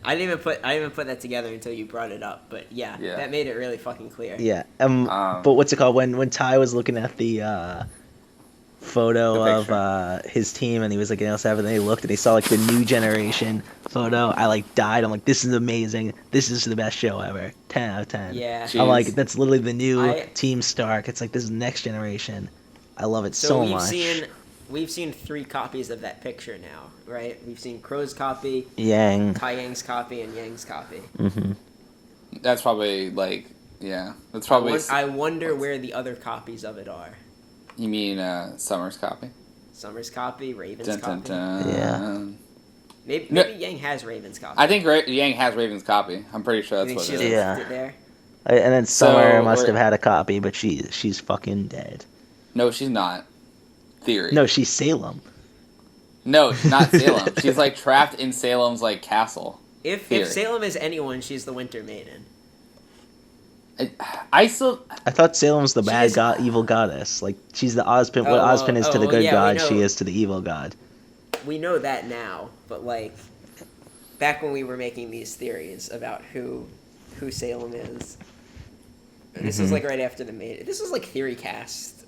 Speaker 4: I didn't even put that together until you brought it up. But yeah,
Speaker 3: Yeah.
Speaker 4: that made it really fucking clear.
Speaker 2: Yeah. But what's it called? When Ty was looking at the photo
Speaker 3: The
Speaker 2: of his team, and he was like, and then he looked and he saw like the new generation photo. I like died. I'm like, this is amazing. This is the best show ever. 10 out of 10.
Speaker 4: Yeah.
Speaker 3: Jeez.
Speaker 2: I'm like, that's literally the new
Speaker 4: I-
Speaker 2: Team Stark. It's like this is next generation. I love it
Speaker 4: So
Speaker 2: so
Speaker 4: we've
Speaker 2: much.
Speaker 4: we've seen 3 copies of that picture now, right? We've seen Crow's copy,
Speaker 2: Yang.
Speaker 4: Tai Yang's copy, and Yang's copy.
Speaker 2: Mm-hmm.
Speaker 3: That's probably like That's probably.
Speaker 4: I wonder where the other copies of it are.
Speaker 3: You mean Summer's copy?
Speaker 4: Summer's copy, Raven's
Speaker 3: Dun, dun,
Speaker 4: copy.
Speaker 3: dun.
Speaker 2: Yeah.
Speaker 4: Maybe
Speaker 3: No.
Speaker 4: Yang has Raven's copy.
Speaker 3: I think Yang has Raven's copy. I'm pretty sure
Speaker 4: You
Speaker 3: that's
Speaker 4: think
Speaker 3: what
Speaker 4: she
Speaker 3: it
Speaker 4: just
Speaker 3: is.
Speaker 2: Yeah.
Speaker 4: left it there?
Speaker 2: And then Summer
Speaker 3: So,
Speaker 2: must
Speaker 3: we're-
Speaker 2: have had a copy, but she's fucking dead.
Speaker 3: No, she's not. Theory.
Speaker 2: No, she's Salem.
Speaker 3: No, she's not Salem. She's like trapped in Salem's like castle.
Speaker 4: If
Speaker 3: Theory.
Speaker 4: Salem is anyone, she's the Winter Maiden.
Speaker 3: I still.
Speaker 2: I thought Salem's the bad
Speaker 4: is-
Speaker 2: evil goddess. Like she's the Ozpin. What
Speaker 4: Oh,
Speaker 2: Ozpin is to the good
Speaker 4: yeah,
Speaker 2: god,
Speaker 4: we
Speaker 2: she
Speaker 4: know.
Speaker 2: is to the evil god.
Speaker 4: We know that now, but like back when we were making these theories about who Salem is. This was
Speaker 2: Mhm.
Speaker 4: like right after the main. This was like Theory Cast,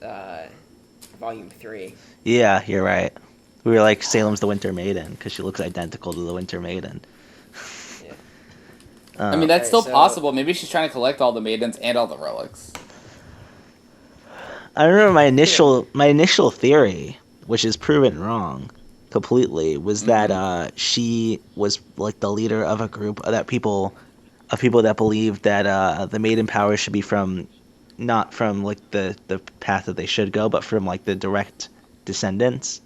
Speaker 4: Volume 3.
Speaker 2: Yeah, you're right. We were like Salem's the Winter Maiden because she looks identical to the Winter Maiden.
Speaker 4: Yeah.
Speaker 3: I mean, that's still
Speaker 4: so-
Speaker 3: possible. Maybe she's trying to collect all the maidens and all the relics.
Speaker 2: I remember my initial theory, which is proven wrong completely, was that she was like the leader of a group of people that believed that the maiden power should be from not from like the path that they should go, but from like the direct descendants.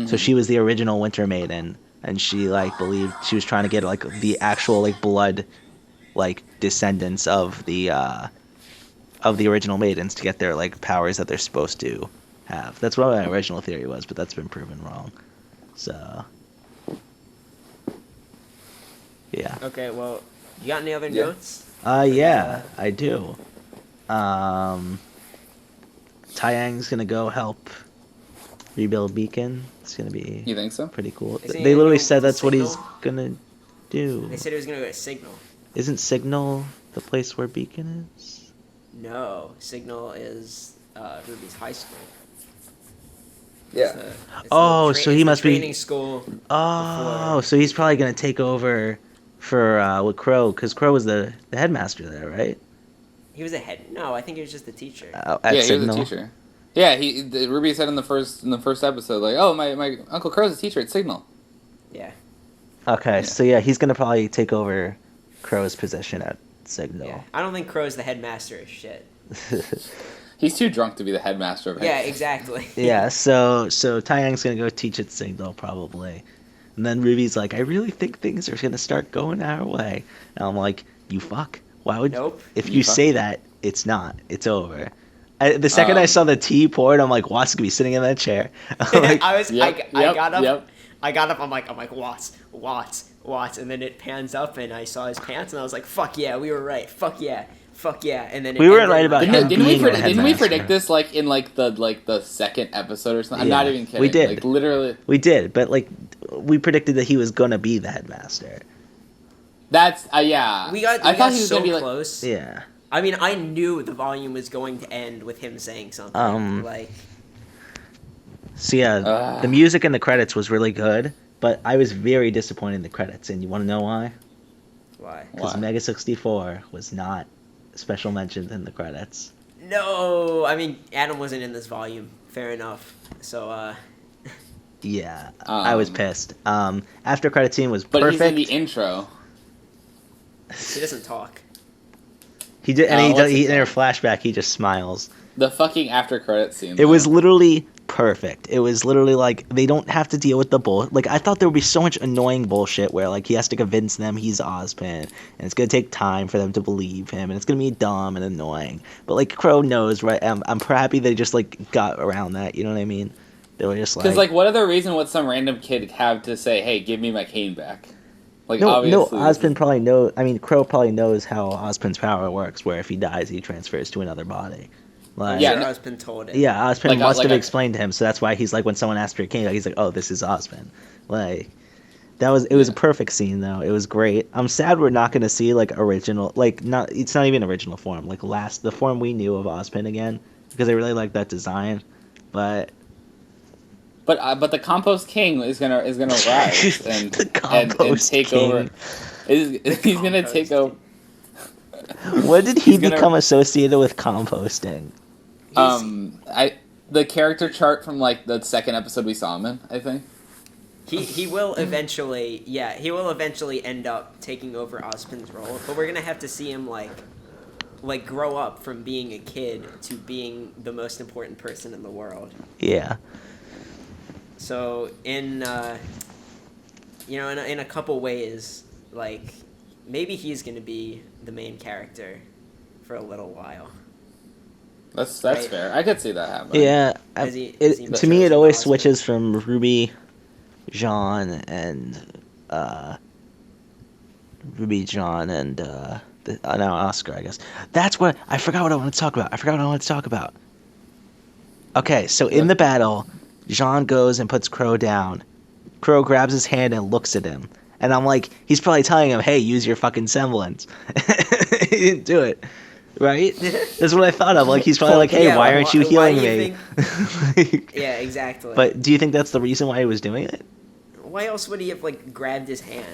Speaker 2: So she was the original Winter Maiden, and she like believed she was trying to get like the actual like blood like descendants of the original maidens to get their like powers that they're supposed to have. That's what my original theory was, but that's been proven wrong. So yeah.
Speaker 4: Okay, well, you got any other notes?
Speaker 2: Yeah, I do. Taeyang's gonna go help rebuild Beacon. It's gonna be
Speaker 3: You think so?
Speaker 2: pretty cool.
Speaker 4: Isn't he
Speaker 2: They
Speaker 4: gonna
Speaker 2: literally
Speaker 4: go
Speaker 2: said that's what he's
Speaker 4: Signal?
Speaker 2: gonna do.
Speaker 4: They said he was gonna go to Signal.
Speaker 2: Isn't Signal the place where Beacon is?
Speaker 4: No, Signal is Ruby's high school.
Speaker 3: Yeah.
Speaker 2: Oh, so he must be-
Speaker 4: training school.
Speaker 2: Oh, so he's probably gonna take over for with Crow, because Crow was the headmaster there, right?
Speaker 4: He was a head. No, I think he was just the teacher.
Speaker 2: At
Speaker 3: Yeah, he
Speaker 2: Signal.
Speaker 3: was a teacher. Yeah, Ruby said in the first episode, like, oh, my Uncle Crow's a teacher at Signal.
Speaker 4: Yeah.
Speaker 2: Okay,
Speaker 3: Yeah.
Speaker 2: so yeah, he's gonna probably take over Crow's position at Signal.
Speaker 4: Yeah. I don't think Crow's the headmaster of shit.
Speaker 3: He's too drunk to be the headmaster of
Speaker 4: Yeah,
Speaker 3: it.
Speaker 4: exactly.
Speaker 2: Yeah, so Taeyang's gonna go teach at Signal probably, and then Ruby's like, I really think things are gonna start going our way, and I'm like, you fuck. Why would
Speaker 4: Nope.
Speaker 2: if
Speaker 3: You
Speaker 2: you
Speaker 3: fuck.
Speaker 2: say that, it's not. It's over. The second I saw the tea poured, I'm like, Watts gonna be sitting in that chair. I'm like,
Speaker 4: I got up.
Speaker 3: Yep.
Speaker 4: I got up. I'm like Watts, and then it pans up, and I saw his pants, and I was like, fuck yeah, we were right. Fuck yeah. And then it
Speaker 2: We weren't
Speaker 4: ended
Speaker 2: right about
Speaker 4: like-
Speaker 2: him
Speaker 3: Didn't we
Speaker 2: being the
Speaker 3: didn't we
Speaker 2: headmaster.
Speaker 3: predict this like in the second episode or something? I'm not
Speaker 2: Yeah,
Speaker 3: even kidding.
Speaker 2: we did.
Speaker 3: Like literally.
Speaker 2: we did, but like, we predicted that he was gonna be the headmaster.
Speaker 3: That's yeah.
Speaker 4: We got
Speaker 3: I thought he was
Speaker 4: so
Speaker 3: gonna be like.
Speaker 4: close.
Speaker 2: Yeah.
Speaker 4: I mean, I knew the volume was going to end with him saying something. Like,
Speaker 2: So yeah, the music in the credits was really good, but I was very disappointed in the credits, and you want to know why?
Speaker 4: why?
Speaker 2: Because
Speaker 3: Why?
Speaker 2: Mega 64 was not special mentioned in the credits.
Speaker 4: No, I mean, Adam wasn't in this volume. Fair enough. So,
Speaker 2: Yeah, I was pissed. After credit scene was
Speaker 3: But
Speaker 2: perfect.
Speaker 3: he's in the intro.
Speaker 4: he doesn't talk.
Speaker 2: He did, and
Speaker 3: Oh,
Speaker 2: he
Speaker 3: what's
Speaker 2: does.
Speaker 3: it
Speaker 2: In her
Speaker 3: called?
Speaker 2: flashback, he just smiles.
Speaker 3: The fucking after credit scene.
Speaker 2: It was literally perfect. It was literally like they don't have to deal with the bull. Like I thought there would be so much annoying bullshit where like he has to convince them he's Ozpin, and it's gonna take time for them to believe him, and it's gonna be dumb and annoying. But like Crow knows, right? I'm happy they just like got around that. You know what I mean? They were just
Speaker 3: Because
Speaker 2: like
Speaker 3: what other reason would some random kid have to say, "Hey, give me my cane back"? Like
Speaker 2: no,
Speaker 3: obviously.
Speaker 2: Ozpin probably knows. I mean, Crow probably knows how Ozpin's power works. Where if he dies, he transfers to another body. Like,
Speaker 3: Yeah,
Speaker 4: Sure,
Speaker 3: no-
Speaker 4: husband told it.
Speaker 2: Yeah, Ozpin
Speaker 3: Like,
Speaker 2: must
Speaker 3: like
Speaker 2: have
Speaker 3: a-
Speaker 2: explained to him, so that's why he's like when someone asks for a king, he's like, "Oh, this is Ozpin." Like, it was a perfect scene though. It was great. I'm sad we're not gonna see like original, like not. It's not even original form. Like the form we knew of Ozpin again, because I really like that design. But
Speaker 3: But the compost king is gonna rise and
Speaker 2: The
Speaker 3: and
Speaker 2: compost
Speaker 3: take
Speaker 2: king.
Speaker 3: over. He's gonna take over.
Speaker 2: what did he
Speaker 3: He's gonna-
Speaker 2: become associated with composting?
Speaker 3: The character chart from like the second episode we saw him in, I think.
Speaker 4: He will eventually, he will eventually end up taking over Ozpin's role, but we're gonna have to see him like grow up from being a kid to being the most important person in the world.
Speaker 2: Yeah,
Speaker 4: So in in a couple ways, like maybe he's gonna be the main character for a little while.
Speaker 3: That's
Speaker 4: Right.
Speaker 3: fair. I could see that happening.
Speaker 2: yeah.
Speaker 4: Is he
Speaker 2: To me, it
Speaker 4: chosen
Speaker 2: always
Speaker 4: Ozpin?
Speaker 2: switches from Ruby, Jean, and now Oscar, I guess. That's what I forgot what I wanted to talk about. Okay, so in the battle, Jean goes and puts Crow down. Crow grabs his hand and looks at him. And I'm like, he's probably telling him, hey, use your fucking semblance. He didn't do it. Right? That's what I thought of. Like, he's probably like, hey,
Speaker 4: Yeah,
Speaker 2: why aren't you
Speaker 4: why
Speaker 2: healing
Speaker 4: do
Speaker 2: me?
Speaker 4: you
Speaker 2: Like,
Speaker 4: Yeah, exactly.
Speaker 2: but do you think that's the reason why he was doing it?
Speaker 4: why else would he have like grabbed his hand?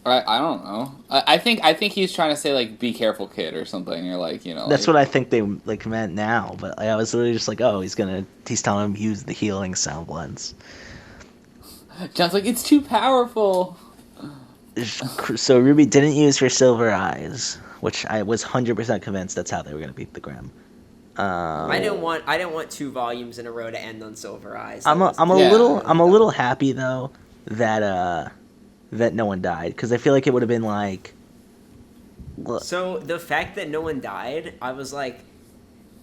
Speaker 3: I don't know. I think he's trying to say like, "Be careful, kid," or something. You're like,
Speaker 2: That's what I think they like meant now, but I was literally just like, oh, he's telling him use the healing semblance.
Speaker 3: John's like, it's too powerful.
Speaker 2: So Ruby didn't use her silver eyes, which I was 100% convinced that's how they were gonna beat the Grimm.
Speaker 4: I didn't want 2 volumes in a row to end on Silver Eyes.
Speaker 2: I'm a little happy though that no one died, because I feel like it would have been like.
Speaker 4: So the fact that no one died, I was like,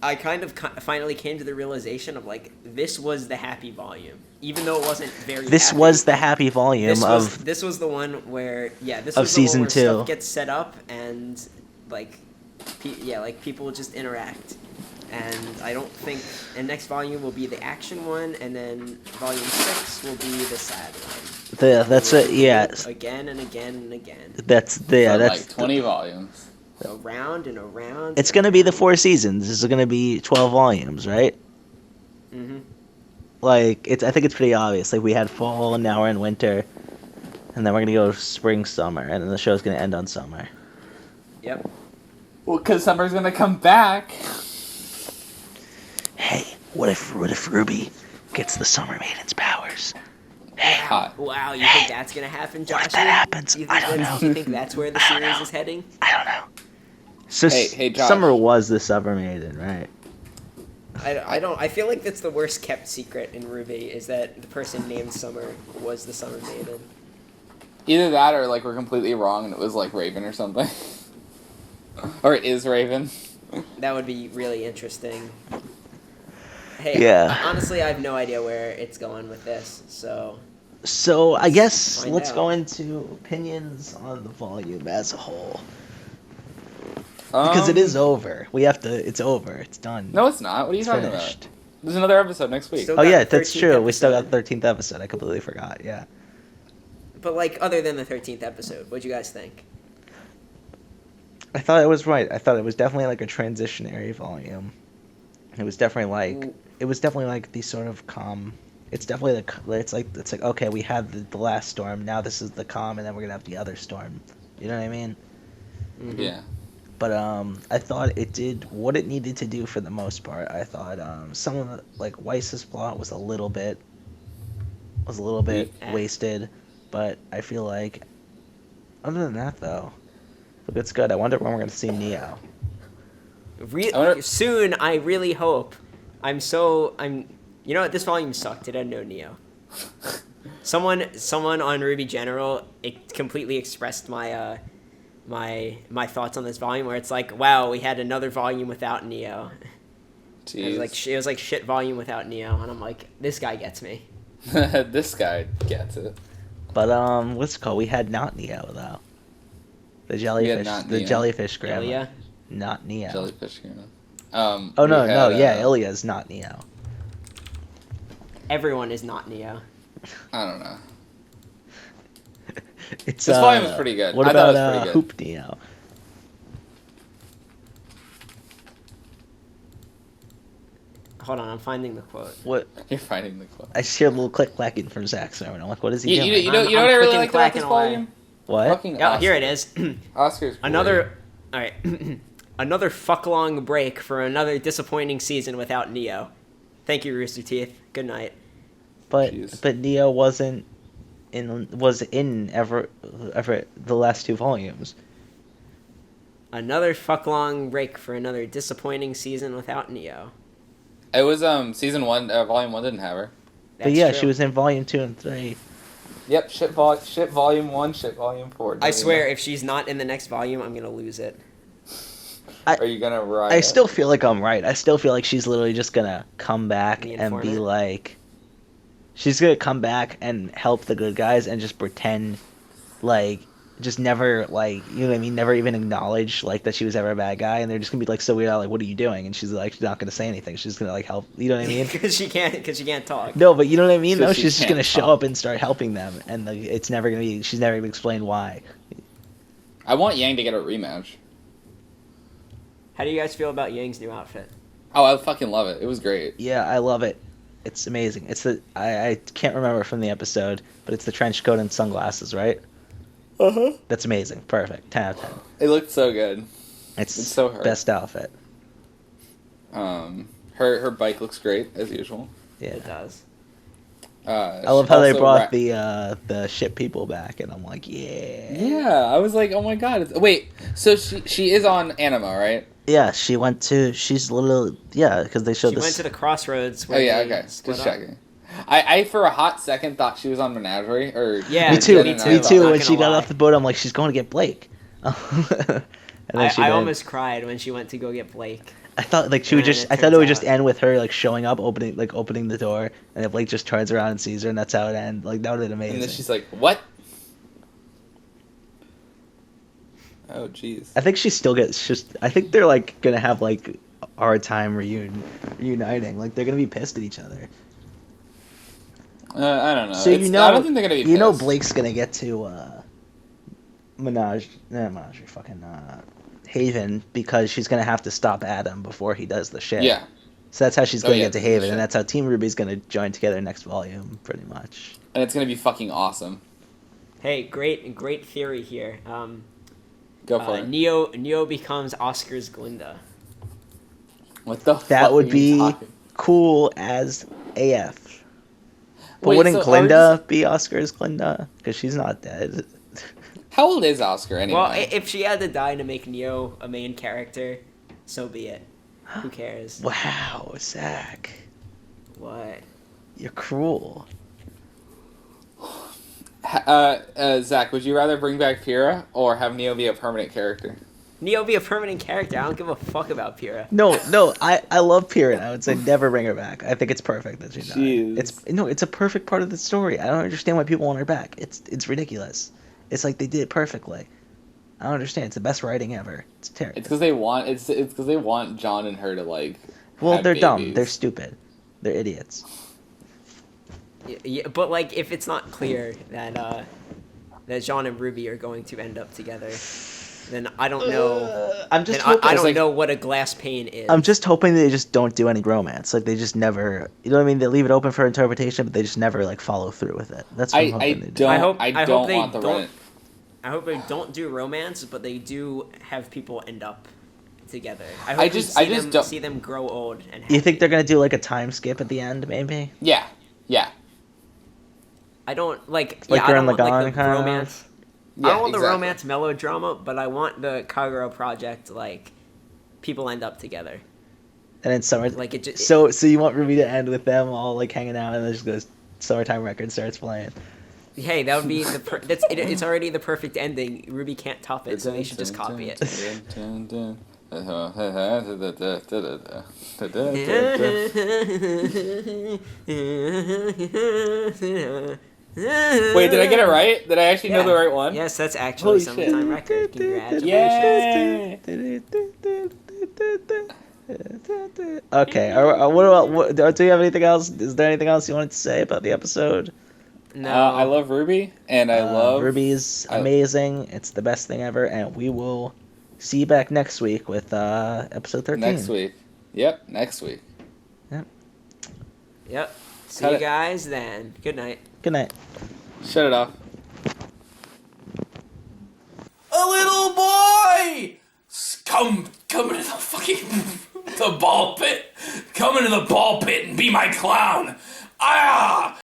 Speaker 4: I kind of finally came to the realization of like, this was the happy volume, even though it wasn't very.
Speaker 2: This
Speaker 4: happy.
Speaker 2: was the happy volume
Speaker 4: This was the one where this
Speaker 2: of
Speaker 4: was the
Speaker 2: season
Speaker 4: one where
Speaker 2: 2.
Speaker 4: Stuff gets set up and like, like people just interact. And I don't think... And next volume will be the action one, and then volume 6 will be the sad one.
Speaker 2: That's it, yeah.
Speaker 4: Again and again and again.
Speaker 2: That's
Speaker 3: like 20 volumes.
Speaker 4: Around and around.
Speaker 2: It's going to be the 4 seasons. This is going to be 12 volumes, right?
Speaker 4: Mm-hmm.
Speaker 2: Like, I think it's pretty obvious. Like, we had fall, and now we're in winter. And then we're going to go spring, summer, and then the show's going to end on summer.
Speaker 4: Yep.
Speaker 3: Well, because summer's going to come back.
Speaker 2: Hey, what if RWBY gets the Summer Maiden's powers? Hey,
Speaker 4: wow, you think that's gonna happen, Josh?
Speaker 2: What if that happens? I don't know.
Speaker 4: You think that's where the series is heading?
Speaker 2: I don't know. So
Speaker 3: hey, Josh.
Speaker 2: Summer was the Summer Maiden, right?
Speaker 4: I don't. I feel like that's the worst kept secret in RWBY, is that the person named Summer was the Summer Maiden.
Speaker 3: Either that, or like we're completely wrong, and it was like Raven or something, or it is Raven.
Speaker 4: That would be really interesting. Hey,
Speaker 2: yeah.
Speaker 4: Honestly, I have no idea where it's going with this, so
Speaker 2: I guess let's
Speaker 4: out.
Speaker 2: go into opinions on the volume as a whole. Because it is over. It's over. It's done.
Speaker 3: No, it's not. What are you talking
Speaker 2: finished.
Speaker 3: about? There's another episode next week.
Speaker 2: Oh yeah, that's true. We still got the 13th episode. I completely forgot. Yeah.
Speaker 4: But like, other than the 13th episode, what'd you guys think?
Speaker 2: I thought it was right. I thought it was definitely like a transitionary volume. It was definitely like the sort of calm. It's definitely it's like okay, we had the last storm. Now this is the calm, and then we're gonna have the other storm. You know what I mean?
Speaker 3: Mm-hmm. Yeah.
Speaker 2: But I thought it did what it needed to do for the most part. I thought some of the, like, Weiss's plot was a little bit wasted, but I feel like other than that though, it's good. I wonder when we're gonna see Neo.
Speaker 4: Soon, I really hope. You know what? This volume sucked. It had no Neo. Someone on RWBY General, it completely expressed my my thoughts on this volume, where it's like, wow, we had another volume without Neo. It was like shit volume without Neo, and I'm like, this guy gets me.
Speaker 3: This guy gets it.
Speaker 2: But what's it called? We had not Neo though. The jellyfish grandma.
Speaker 4: Ilya?
Speaker 2: Not Neo.
Speaker 3: Jellyfish grandma.
Speaker 2: Ilya's not Neo.
Speaker 4: Everyone is not Neo.
Speaker 3: I don't know.
Speaker 2: This
Speaker 3: volume was pretty good.
Speaker 2: What about Hoop Neo?
Speaker 4: Hold on, I'm finding the quote.
Speaker 2: What?
Speaker 3: You're finding the quote.
Speaker 2: I just hear a little click clacking from Zack sermon. I'm like, what is he doing?
Speaker 3: You know what I really like about this volume?
Speaker 2: What?
Speaker 3: Fucking
Speaker 4: Oh, here it is.
Speaker 3: Oscar's great.
Speaker 4: All right. Another fuck-long break for another disappointing season without Neo. Thank you, Rooster Teeth. Good night.
Speaker 2: But Neo was in ever the last 2 volumes.
Speaker 4: Another fuck-long break for another disappointing season without Neo.
Speaker 3: It was season 1, volume 1 didn't have her.
Speaker 2: But yeah, she was in volume 2 and 3.
Speaker 3: Yep, shit volume 1, shit volume 4.
Speaker 4: I swear, if she's not in the next volume, I'm gonna lose it.
Speaker 3: Are you gonna riot?
Speaker 2: I still feel like I'm right. I still feel like she's literally just gonna come back and be like, she's gonna come back and help the good guys and just pretend like, just never, like, you know what I mean, never even acknowledge like that she was ever a bad guy, and they're just gonna be like so weird out, like, what are you doing? And she's like, she's not gonna say anything. She's gonna like help. You know what I mean?
Speaker 4: Because she can't talk.
Speaker 2: No, but you know what I mean. No, she's just gonna
Speaker 3: talk.
Speaker 2: show up and start helping them, and like, it's never gonna be. She's never gonna explain why.
Speaker 3: I want Yang to get a rematch.
Speaker 4: How do you guys feel about Yang's new outfit?
Speaker 3: Oh, I fucking love it. It was great.
Speaker 2: Yeah, I love it. It's amazing. It's I can't remember from the episode, but it's the trench coat and sunglasses, right? That's amazing. Perfect. 10 out of 10.
Speaker 3: It looked so good.
Speaker 2: It's
Speaker 3: so hard.
Speaker 2: best outfit.
Speaker 3: Her bike looks great as usual.
Speaker 2: Yeah.
Speaker 4: It does.
Speaker 2: I love how they
Speaker 3: also
Speaker 2: brought the ship people back, and I'm like, yeah.
Speaker 3: Yeah, I was like, oh my god. Wait, so she is on Anima, right?
Speaker 2: Yeah, she's little, yeah, because they showed
Speaker 4: She
Speaker 2: this.
Speaker 4: went to the crossroads.
Speaker 3: Oh
Speaker 4: Where
Speaker 3: yeah,
Speaker 4: they
Speaker 3: okay.
Speaker 4: split
Speaker 3: Just
Speaker 4: up.
Speaker 3: checking. I for a hot second thought she was on Menagerie or
Speaker 4: Yeah,
Speaker 2: Me too.
Speaker 4: me
Speaker 2: Me
Speaker 4: too.
Speaker 2: too.
Speaker 4: Not
Speaker 2: When she
Speaker 4: gonna
Speaker 2: got
Speaker 4: lie.
Speaker 2: off the boat, I'm like, she's going to get Blake. And then she
Speaker 4: I
Speaker 2: didn't.
Speaker 4: almost cried when she went to go get Blake.
Speaker 2: I thought like she would
Speaker 4: And
Speaker 2: just.
Speaker 4: it
Speaker 2: I thought it would
Speaker 4: turns
Speaker 2: just
Speaker 4: out-
Speaker 2: end with her like showing up, opening the door, and if Blake just turns around and sees her, and that's how it ends. Like that would have been amazing.
Speaker 3: and then she's like, what? Oh jeez.
Speaker 2: I think she still gets. Just. I think they're like gonna have like a hard time reuniting. Like they're gonna be pissed at each other.
Speaker 3: I don't know.
Speaker 2: So
Speaker 3: I don't think they're gonna be pissed.
Speaker 2: You know, Blake's gonna get to Haven because she's gonna have to stop Adam before he does the shit.
Speaker 3: Yeah.
Speaker 2: So that's how she's gonna
Speaker 3: yeah,
Speaker 2: get to
Speaker 3: the
Speaker 2: Haven,
Speaker 3: shit.
Speaker 2: and that's how Team RWBY's gonna join together next volume, pretty much.
Speaker 3: And it's gonna be fucking awesome.
Speaker 4: Hey, great theory here.
Speaker 3: Go for it.
Speaker 4: Neo becomes Oscar's Glinda.
Speaker 3: What the fuck
Speaker 2: That
Speaker 3: are
Speaker 2: would
Speaker 3: you
Speaker 2: be
Speaker 3: talking?
Speaker 2: cool as AF. But
Speaker 3: Wait,
Speaker 2: wouldn't
Speaker 3: so are we
Speaker 2: Glinda be Oscar's Glinda? Because she's not dead.
Speaker 3: How old is Oscar anyway?
Speaker 4: Well, if she had to die to make Neo a main character, so be it. Who cares?
Speaker 2: Wow, Zack.
Speaker 4: What?
Speaker 2: You're cruel.
Speaker 3: Zach, would you rather bring back Pyrrha or have Neo be a permanent character?
Speaker 4: Neo be a permanent character. I don't give a fuck about Pyrrha.
Speaker 2: No, I love Pyrrha. I would say never bring her back. I think it's perfect that she died.
Speaker 3: Jeez.
Speaker 2: It's a perfect part of the story. I don't understand why people want her back. It's ridiculous. It's like they did it perfectly. I don't understand. It's the best writing ever. It's terrible.
Speaker 3: It's because they want it's because they want John and her to like.
Speaker 2: Well,
Speaker 3: have
Speaker 2: they're dumb.
Speaker 3: babies.
Speaker 2: They're stupid. They're idiots.
Speaker 4: Yeah, but like, if it's not clear that that John and Ruby are going to end up together, then I don't know.
Speaker 2: I'm just
Speaker 4: Then
Speaker 2: hoping.
Speaker 4: I don't
Speaker 3: like-
Speaker 4: know what a glass pane is.
Speaker 2: I'm just hoping they just don't do any romance. Like they just never. You know what I mean? They leave it open for interpretation, but they just never like follow through with it. That's what I'm
Speaker 3: I
Speaker 2: hoping they do.
Speaker 3: don't.
Speaker 4: I hope-
Speaker 3: I
Speaker 4: I hope
Speaker 3: don't
Speaker 4: they
Speaker 3: want the
Speaker 4: don't-
Speaker 3: Reddit.
Speaker 4: I hope they don't do romance, but they do have people end up together. I hope
Speaker 3: I
Speaker 4: we
Speaker 3: just don't-
Speaker 4: see them grow old and
Speaker 2: You think
Speaker 4: happy.
Speaker 2: they're gonna do like a time skip at the end, maybe?
Speaker 3: Yeah.
Speaker 4: I don't like.
Speaker 2: Like
Speaker 4: Yeah, I
Speaker 2: Gurren
Speaker 4: don't want like
Speaker 2: Lagann
Speaker 4: the
Speaker 2: kind of?
Speaker 4: romance.
Speaker 3: Yeah,
Speaker 4: I don't want the
Speaker 3: exactly.
Speaker 4: romance melodrama, but I want the Kagura project like people end up together.
Speaker 2: And then summer.
Speaker 4: Like it just
Speaker 2: So you want Ruby to end with them all like hanging out, and then just goes Summertime Record starts playing.
Speaker 4: Hey, that would be the it's already the perfect ending. Ruby can't top it, so they should just copy it.
Speaker 3: Wait, did I get it right? Did I actually know the right one?
Speaker 4: Yes, that's actually
Speaker 3: Holy
Speaker 4: Summertime
Speaker 3: shit.
Speaker 4: Record. Congratulations.
Speaker 3: Yay!
Speaker 2: Okay. What about? Do you have anything else? Is there anything else you wanted to say about the episode?
Speaker 4: No,
Speaker 3: I love Ruby, and I love
Speaker 2: Ruby's amazing. It's the best thing ever, and we will see you back next week with episode 13.
Speaker 3: next week. Yep, next week.
Speaker 4: Yep. See
Speaker 3: Cut
Speaker 4: you
Speaker 3: it.
Speaker 4: guys then. Good night.
Speaker 2: Good night.
Speaker 3: Shut it off.
Speaker 1: A little boy! Come into the fucking the ball pit. Come into the ball pit and be my clown. Ah!